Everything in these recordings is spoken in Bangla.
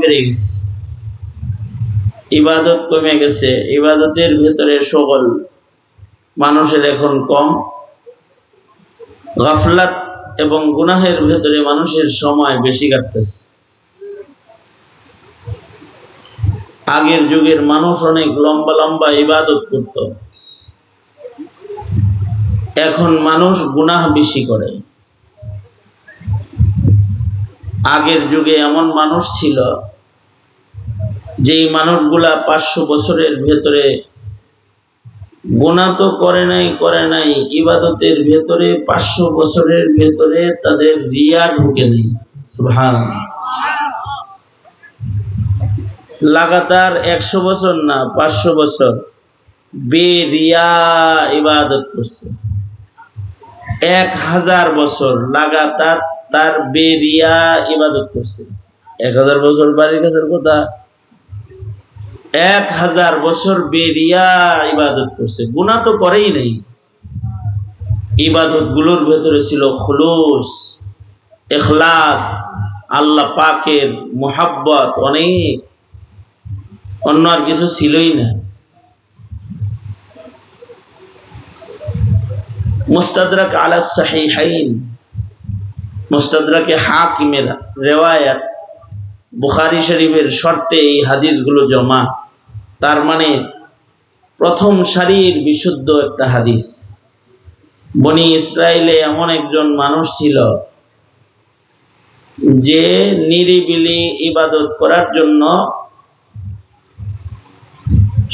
বেড়ে গেছে, ইবাদত কমে গেছে, ইবাদতের ভেতরে শগল মানুষের এখন কম, গাফলাত এবং গুনাহের ভেতরে মানুষের সময় বেশি কাটতেছে। আগের যুগের মানুষ অনেক লম্বা লম্বা ইবাদত করত, এখন মানুষ গুনাহ বেশি করে। আগের যুগে এমন মানুষ ছিল যেই মানুষগুলা 500 বছরের ভেতরে গুনাহ তো করে নাই, ইবাদতের ভেতরে 500 বছরের ভেতরে তাদের রিয়া ঢুকে নেই। সুবহানাল্লাহ। লাগাতার 100 বছর না, 500 বছর বেরিয়া ইবাদত করছে। 1000 বছর লাগাতার তার বেরিয়া ইবাদত করছে। 1000 বছর বাড়ির কাছের কথা, 1000 বছর বেরিয়া ইবাদত করছে, গুনাহ তো করেই নাই। ইবাদত গুলোর ভেতরে ছিল খুলুস, ইখলাস, আল্লাহ পাকের মুহাব্বত অনেক, অন্য আর কিছু ছিলই না। মুস্তাদরাক আলা সাহিহাইন, মুস্তাদরাকে হাকিমের রিওয়ায়াত, বুখারী শরীফের শর্তে এই হাদিসগুলো জমা। তার মানে প্রথম সারির বিশুদ্ধ একটা হাদিস। বনি ইসরাইলে এমন একজন মানুষ ছিল যে নিরিবিলি ইবাদত করার জন্য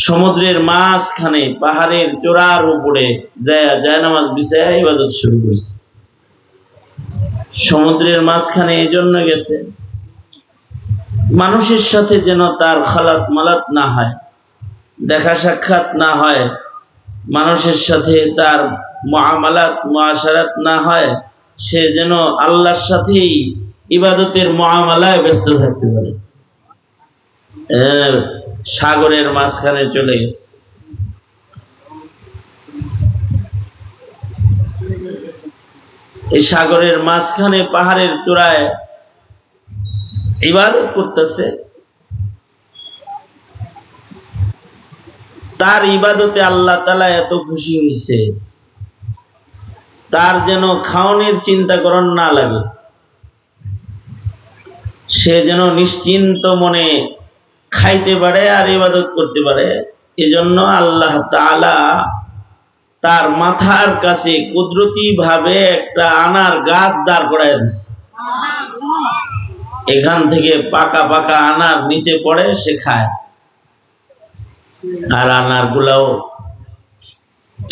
সমুদ্রের মাঝখানে পাহাড়ের চূড়ার উপরে জায়নামাজ বিছায়া ইবাদত শুরু করছে। সমুদ্রের মাঝখানে এই জন্য গেছে মানুষের সাথে যেন তার খালাত মালাত না হয়, দেখা সাক্ষাৎ না হয়, মানুষের সাথে তার মুআমালাত মুআশারাত না হয়, সে যেন আল্লাহর সাথেই ইবাদতের মুআমালায় ব্যস্ত থাকতে পারে। সাগরের মাঝখানে চলে গেছে। এই সাগরের মাঝখানে পাহাড়ের চূড়ায় ইবাদত করতেছে। তার ইবাদতে আল্লাহ তাআলা এত খুশি হয়েছে, তার যেন খাওয়ানোর চিন্তা করণ না লাগে, সে যেন নিশ্চিন্ত মনে খাইতে পারে আর ইবাদত করতে পারে। এজন্য আল্লাহ তাআলা তার মাথার কাছে কুদরতি ভাবে একটা আনার গাছ দাঁড় করায় দিচ্ছে। এখান থেকে পাকা পাকা আনার নিচে পড়ে, সে খায়। আর আনার গুলাও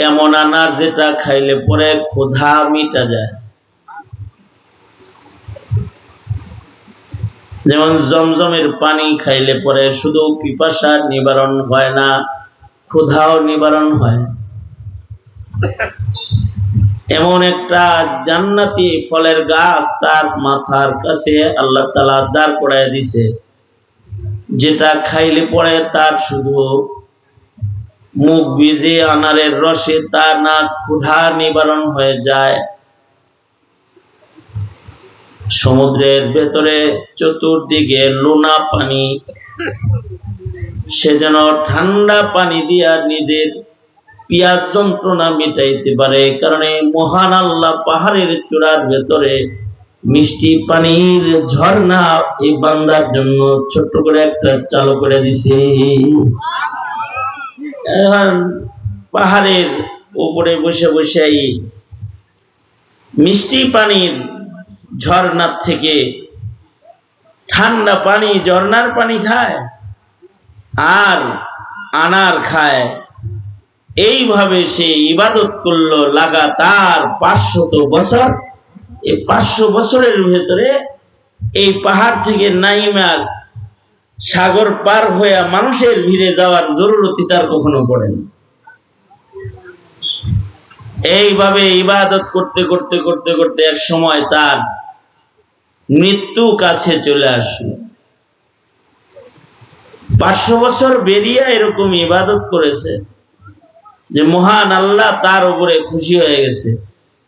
এমন আনার যেটা খাইলে পরে ক্ষুধা মিটা যায়। যেমন জমজমের পানি খাইলে পরে শুধু পিপাসা নিবারণ হয় না, ক্ষুধাও নিবারণ হয়। এমন একটা জান্নাতি ফলের গাছ তার মাথার কাছে আল্লাহ তাআলা দাঁড় করায় দিছে, যেটা খাইলে পরে তার শুধু মুখ ভিজে আনারের রসে তার না ক্ষুধা নিবারণ হয়ে যায়। সমুদ্রের ভেতরে চতুর্দিকে লোনা পানি, সে যেন ঠান্ডা পানি দিয়া নিজের পিয়াস যন্ত্রণা মিটাইতে পারে। কারণ মহান আল্লাহ পাহাড়ের চূড়ার ভেতরে মিষ্টি পানির ঝর্ণা এই বান্দার জন্য ছোট্ট করে একটা চালু করে দিছে। পাহাড়ের উপরে বসে বসে মিষ্টি পানির ঝর্ণার থেকে ঠান্ডা পানি, ঝর্ণার পানি খায় আর আনার খায়। এইভাবে সে ইবাদত করলো লাগাতার 500 বছর। এই 500 বছরের ভেতরে এই পাহাড় থেকে নাইমার সাগর পার হয়ে মানুষের ভিড়ে যাওয়ার জরুরতি তার কখনো পড়েনি। এইভাবে ইবাদত করতে করতে করতে করতে এক সময় তার মৃত্যু কাছে চলে আসলো। 500 বছর বেরিয়ে এরকম ইবাদত করেছে যে মহান আল্লাহ তার উপরে খুশি হয়ে গেছে।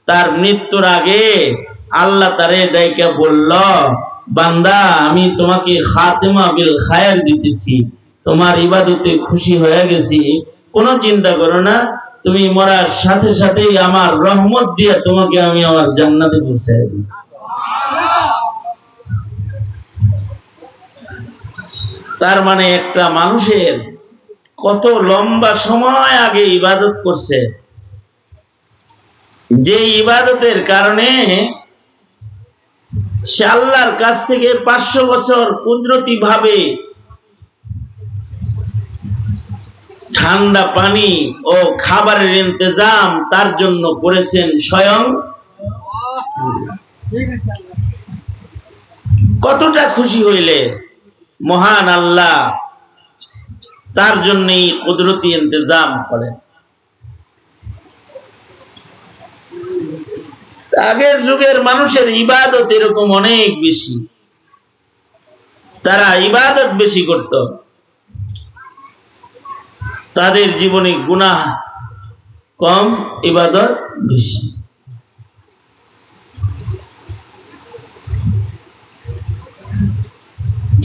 তার মৃত্যুর আগে আল্লাহ তারে ডাইকা বলল বান্দা আমি তোমাকে খাতেমা বিল খায়ের দিতেছি, তোমার ইবাদতে খুশি হয়ে গেছি, কোনো চিন্তা করো না, তুমি মরার সাথে সাথেই আমার রহমত দিয়ে তোমাকে আমি আমার জান্নাতে পৌঁছায় দেব। তার মানে একটা মানুষের কত লম্বা সময় আগে ইবাদত করছে, যে ইবাদতের কারণে সে আল্লাহর কাছ থেকে 500 বছর কুদরতি ভাবে ঠান্ডা পানি ও খাবারের ইন্তজাম তার জন্য করেছেন স্বয়ং। কতটা খুশি হইলে মহান আল্লাহ তার জন্যই কুদরতি ইন্তজাম করেন। আগের যুগের মানুষের ইবাদত এরকম অনেক বেশি, তারা ইবাদত বেশি করত, তাদের জীবনে গুনাহ কম, ইবাদত বেশি।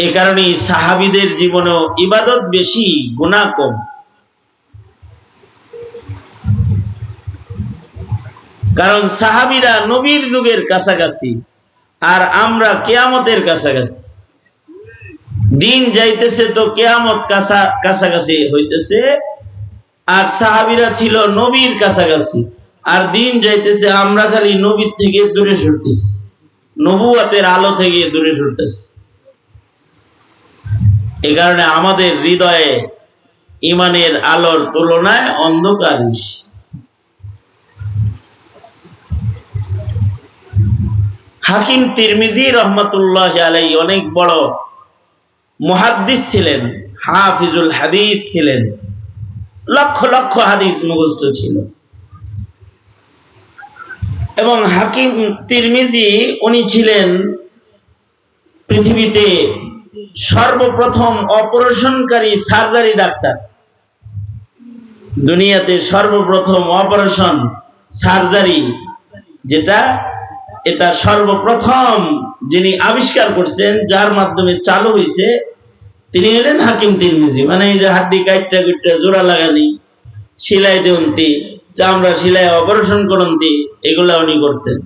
এ কারণে সাহাবীদের জীবনেও ইবাদত বেশি, গুনাহ কম। কারণ সাহাবীরা নবীর যুগের কাছাকাছি, আর আমরা কিয়ামতের কাছাকাছি। দিন যাইতেছে তো কিয়ামত কাছাকাছি হইতেছে, আর সাহাবীরা ছিল নবীর কাছাকাছি, আর দিন যাইতেছে আমরা খালি নবীর থেকে দূরে সরতেছি, নবুয়তের আলো থেকে দূরে সরতেছি। এ কারণে আমাদের হৃদয়ে ঈমানের আলোর তুলনায় অন্ধকার বেশি। হাকিম তিরমিজি রহমাতুল্লাহি আলাইহি অনেক বড় মুহাদ্দিস ছিলেন, হাফিজুল হাদিস ছিলেন, লক্ষ লক্ষ হাদিস মুখস্থ ছিল। এবং হাকিম তিরমিজি উনি ছিলেন পৃথিবীতে সর্বপ্রথম অপারেশনকারী সার্জারি ডাক্তার। দুনিয়াতে সর্বপ্রথম অপারেশন সার্জারি যেটা, এটা সর্বপ্রথম যিনি আবিষ্কার করছেন, যার মাধ্যমে চালু হয়েছে, তিনি হলেন হাকিম তিরমিজি। মানে এই যে হাড্ডি কাটটা কুটটা জোড়া লাগানি, সেলাই দেউন্তি, চামড়া সেলাই, অপারেশন করন্তি, এগুলা উনি করতেন।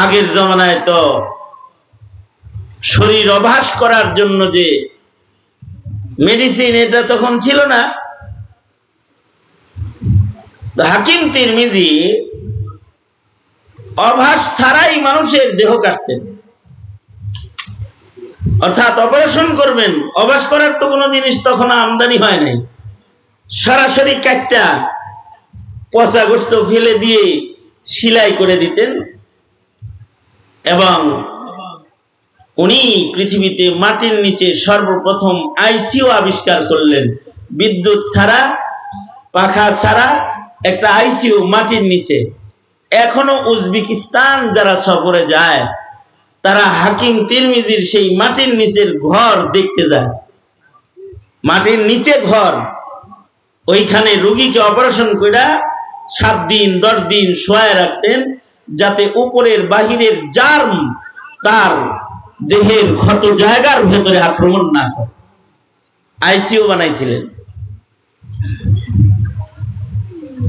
আগের জমানায় তো শরীর অভ্যাস করার জন্য যে মেডিসিন, এটা তখন ছিল না। হাকিম তিরমিজি অভ্যাস ছাড়াই মানুষের দেহ কাটতেন, অর্থাৎ অপারেশন করবেন, অভ্যাস করার তো কোনো জিনিস তখন আমদানি হয় নাই, সরাসরি কাটটা পচা গোস্ত ফেলে দিয়ে সেলাই করে দিতেন। এবং উনি পৃথিবীতে মাটির নিচে সর্বপ্রথম আইসিইউ আবিষ্কার করলেন, বিদ্যুৎ ছাড়া, পাখা ছাড়া একটা আইসিইউ মাটির নিচে। এখনো উজবেকিস্তান যারা সফরে যায়, তারা হাকিম তিরমিজির সেই মাটির নিচের ঘর দেখতে যায়। মাটির নিচে ঘর, ওইখানে রোগীকে অপারেশন করে 7 দিন 10 দিন শোয়ায় রাখতেন, যাতে উপরের বাহিরের জার্ম তার দেহের ক্ষত জায়গার ভেতরে আক্রমণ না করে। আইসিইউ বানাইছিলেন।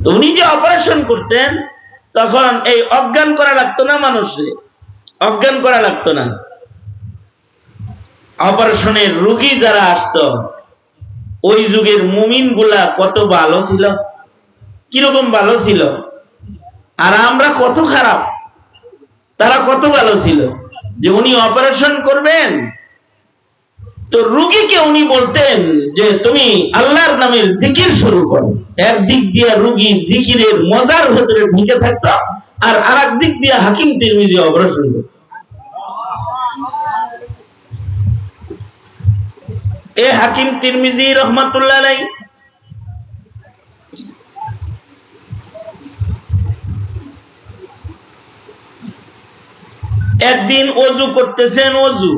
তো উনি যে অপারেশন করতেন, তখন এই অজ্ঞান করা লাগতো না, মানুষে অজ্ঞান করা লাগতো না। অপারেশনের রোগী যারা আসতো, ওই যুগের মুমিন গুলা কত ভালো ছিল, কিরকম ভালো ছিল, আর আমরা কত খারাপ, তারা কত ভালো ছিল। যে উনি অপারেশন করবেন, তো রোগীকে উনি বলতেন যে তুমি আল্লাহর নামের জিকির শুরু করো। একদিক দিয়ে রোগী জিকিরের মজার ভেতরে ঢুকে থাকতো, আর আরেক দিক দিয়ে হাকিম তিরমিজি অপারেশন করত। এ হাকিম তিরমিজি রহমাতুল্লাহ আলাইহি একদিন ওযু করতেছেন, ওযু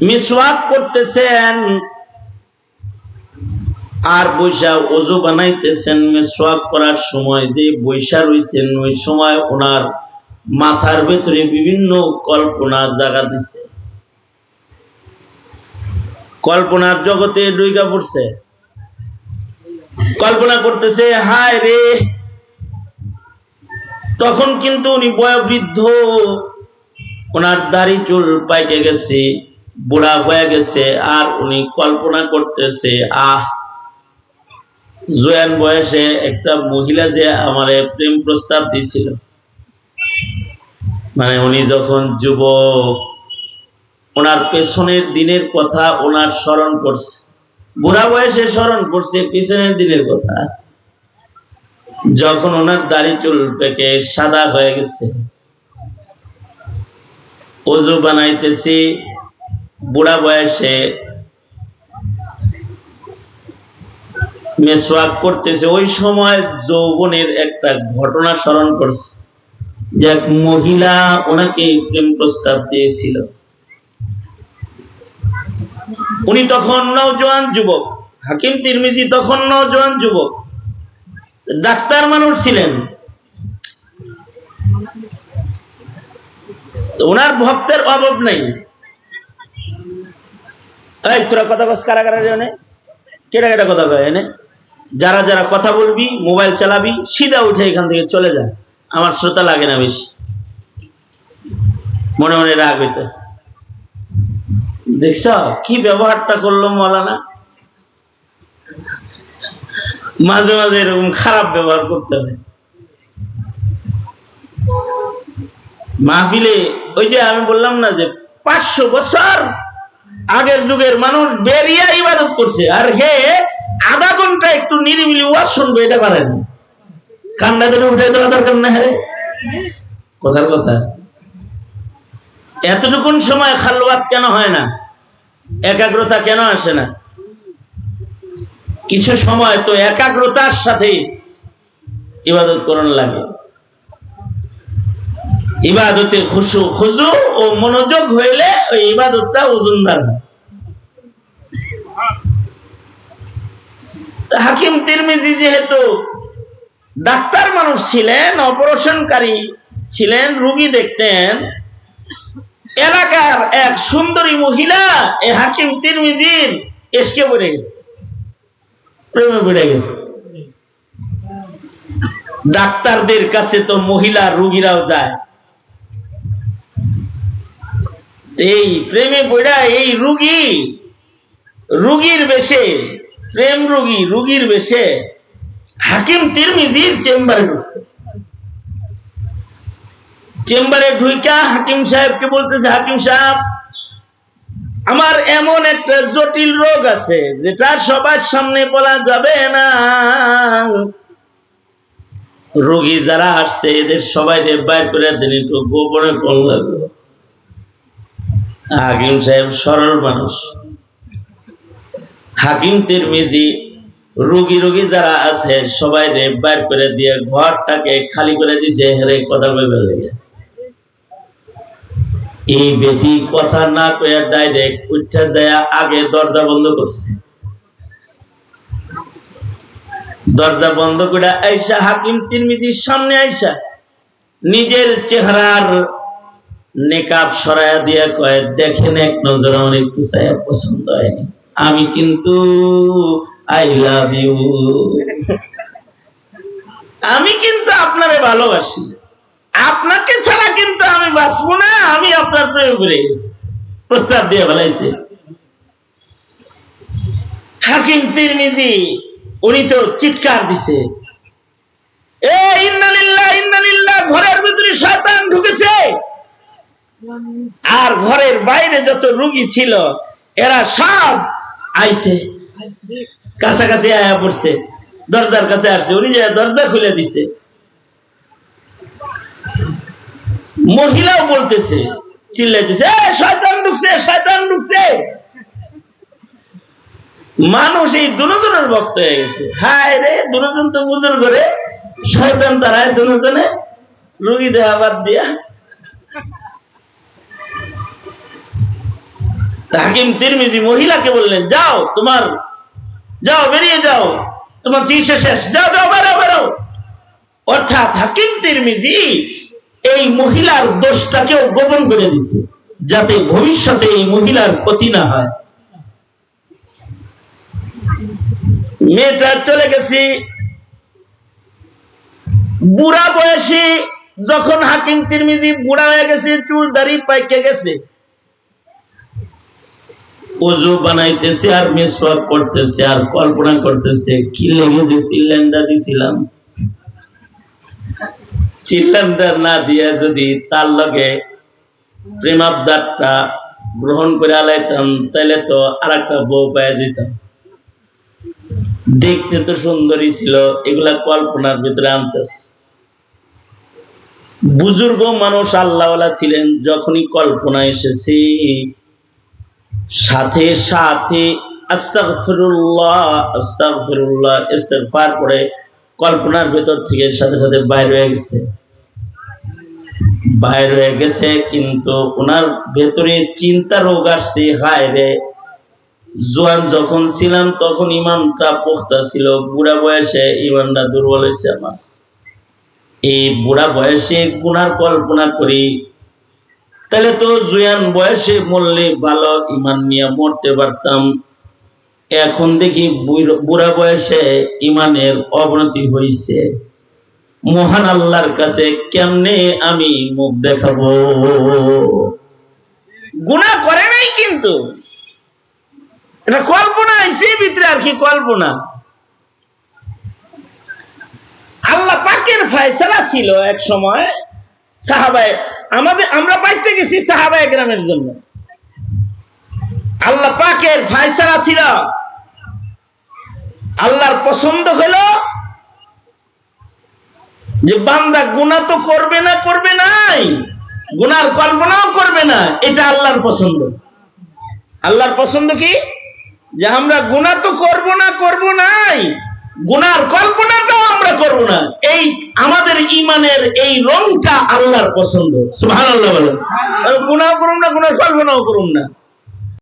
মিসওয়াক করতেছেন, আর বৈশা ওযু বানাইতেছেন, মিসওয়াক করার সময় যে বৈশা রইছেন, ওই সময় ওনার মাথার ভেতরে বিভিন্ন কল্পনা জাগা দিছে, কল্পনার জগতে ডুইকা পড়ছে, কল্পনা করতেছে হায় রে। তখন কিন্তু উনি বয়োবৃদ্ধ, ওনার দাড়ি চুল পাইকে গেছে, বুড়া হয়ে গেছে, আর উনি কল্পনা করতেছে জোয়ান বয়সে একটা মহিলা যে আমারে প্রেম প্রস্তাব দিছিল, মানে উনি যখন যুবক, ওনার পেছনের দিনের কথা ওনার স্মরণ করছে, বুড়া বয়সে স্মরণ করছে পিছনের দিনের কথা, যখন ওনার দাড়ি চুল পেকে সাদা হয়ে গেছে, ওযু বানাইতেছি বুড়া বয়সে, মিসওয়াক করতেছে, ওই সময় যৌবনের একটা ঘটনা স্মরণ করছে যে এক মহিলা ওনাকে প্রেম প্রস্তাব দিয়েছিল। উনি তখন নওজোয়ান যুবক, হাকিম তিরমিজি তখন নওজোয়ান যুবক, ডাক্তার মানুষ ছিলেন। ওনার ভক্তের অভাব নাই। এই তোরা কথা বস, কারা কারা জানে, কেটা কেটা কথা কয় এনে, যারা যারা কথা বলবি, মোবাইল চালাবি, সিধা উঠে এখান থেকে চলে যা, আমার শ্রোতা লাগে না বেশি, মনে মনে রাগ হইতেছে। দেখছ কি ব্যবহারটা করলো মৌলানা, মাঝে মাঝে এরকম খারাপ ব্যবহার করতে হবে মাহফিলে। ওই যে আমি বললাম না যে 500 বছর আগের যুগের মানুষ বেরিয়া ইবাদত করছে, আর হে আধা ঘন্টা একটু নিরিবিলি ওয়াজ শুনবে, এটা পারেন কান্না ধরে উঠে দেওয়া দরকার না। হ্যাঁ কথার কথা, এতটুকুন সময় খালওয়াত কেন হয় না, একাগ্রতা কেন আসে না? কিছু সময় তো একাগ্রতার সাথে ইবাদত করার লাগে। ইবাদতে খুশু খুজু ও মনোযোগ হইলে ওই ইবাদতটা ওজনদার হয়। হাকিম তিরমিজি যেহেতু ডাক্তার মানুষ ছিলেন, অপারেশনকারী ছিলেন, রোগী দেখতেন, এলাকার এক সুন্দরী মহিলা এই হাকিম তিরমিজির এসকে পড়ে গেছে, প্রেমে পড়ে গেছে। ডাক্তারদের কাছে তো মহিলা রোগীরাও যায়, এই প্রেমে পড়া এই রোগীর বেশে, প্রেম রোগীর বেশে হাকিম তিরমিজির চেম্বারে ঢুকছে। চেম্বারে ঢুইকা হাকিম সাহেবকে বলতেছে, হাকিম সাহেব আমার এমন একটা জটিল রোগ আছে যেটা সবার সামনে বলা যাবে না, রোগী যারা আসছে এদের সবাই বাইর করে দেন, একটু গোপনে কোন লাগবে। হাকিম সাহেব সরল মানুষ, হাকিম তিরমিজি রোগী যারা আছে সবাই বাইর করে দিয়ে ঘরটাকে খালি করে দিছে, হেরে কথা বলবে লেগে। এই বেটি কথা না কয়ে ডাইরেক্ট উঠে যায় আগে দরজা বন্ধ করছে। দরজা বন্ধ করে আইসা হাকিম তিরমিজির সামনে আইসা নিজের চেহারার নেকাব সরাইয়া দিয়ে কয়, দেখেন এক নজর আমার একটু চাইয়া পছন্দ হয়নি, আমি কিন্তু আই লাভ ইউ, আমি কিন্তু আপনারে ভালোবাসি, আপনাকে ছাড়া কিন্তু আমি বাঁচবো না, আমি আপনার প্রেমে পড়ে গেছি, প্রস্তাব দিয়ে ফেলাইছে। হাকিম তিরমিজি উনি তো চিৎকার দিছে, এ ইন্নালিল্লাহ ইন্নালিল্লাহ, ঘরের ভিতরে শয়তান ঢুকেছে। আর ঘরের বাইরে যত রোগী ছিল এরা সব আইছে, কাছাকাছি আয়া পড়ছে, দরজার কাছে আসছে, উনি যে দরজা খুলে দিছে। মহিলাও বলতেছে, চিল্লাইতেছে, শয়তান ঢুকছে, শয়তান ঢুকছে। মানুষ এই দুজনের ভক্ত হয়ে গেছে। হায় রে, দুজন তো বুঝুন করে শয়তান তারায় দুজনে রোগী দেহা বাদ দিয়া। হাকিম তিরমিজি মহিলাকে বললেন, যাও তোমার যাও বেরিয়ে যাও, তোমার চিকিৎসা শেষ, যাও যাও বেরো বেরো। অর্থাৎ হাকিম তিরমিজি এই মহিলার দোষটাকেও গোপন করে দিছে, যাতে ভবিষ্যতে এই মহিলার ক্ষতি না হয়। মেয়েটা চলে গেছি, বুড়া বয়সে যখন হাকিম তিরমিজি বুড়া হয়ে গেছে, চুল দাড়ি পাইকে গেছে, ওযু বানাইতেছে আর মিসওয়াক করতেছে আর কল্পনা করতেছে কি লেগে যে সিলিন্ডার দিছিলাম, সিলিন্ডার না দিয়ে যদি তার লগে প্রেম আবদারটা গ্রহণ করে আলাইতাম, তাহলে তো আর একটা বউ পেয়ে যেতাম। দেখতে তো সুন্দরী ছিল, এগুলা কল্পনার ভিতরে আনতেছে। বুজুর্গ মানুষ আল্লাহওয়ালা ছিলেন, যখনই কল্পনা এসেছে সাথে সাথে আস্তাগফিরুল্লাহ আস্তাগফিরুল্লাহ ইস্তিগফার করে কল্পনার ভেতর থেকে সাথে সাথে বাইরে হয়ে গেছে। বাইরে হয়ে গেছে, কিন্তু ওনার ভেতরে চিন্তা রোগ আসছে, হায় রে, জোয়ান যখন ছিলাম তখন ইমানটা পোক্তা ছিল, বুড়া বয়সে ইমানটা দুর্বল হয়েছে আমার। এই বুড়া বয়সে গুনার কল্পনা করি, তাহলে তো জুয়ান বয়সে মরলে ভালো ইমান নিয়ে মরতে পারতাম। এখন দেখি বুড়া বয়সে ইমানের অবনতি হয়েছে। মহান আল্লাহর কাছে কেমনে আমি মুখ দেখাবো? গুনাহ করে নাই, কিন্তু এটা কল্পনা আইছে ভিতরে, আর কি কল্পনা। আল্লাহ পাকের ফয়সালা ছিল এক সময় সাহাবায়ে, আমরা পাইতে গেছি সাহাবায়ে কেরামের জন্য। আল্লাহ পাকের ফয়সালা ছিল, আল্লাহর পছন্দ হলো যে বান্দা গুনাহ তো করবে না, করবে নাই, গুনার কল্পনাও করবে না, এটা আল্লাহর পছন্দ। আল্লাহর পছন্দ কি? যে আমরা গুনাহ তো করব না, করব নাই, গুনার কল্পনাটাও আমরা করব না। এই আমাদের ঈমানের এই রংটা আল্লাহর পছন্দ। সুবহানাল্লাহ বলেন। গুনাহ করুম না, গুনার কল্পনাও করুম না।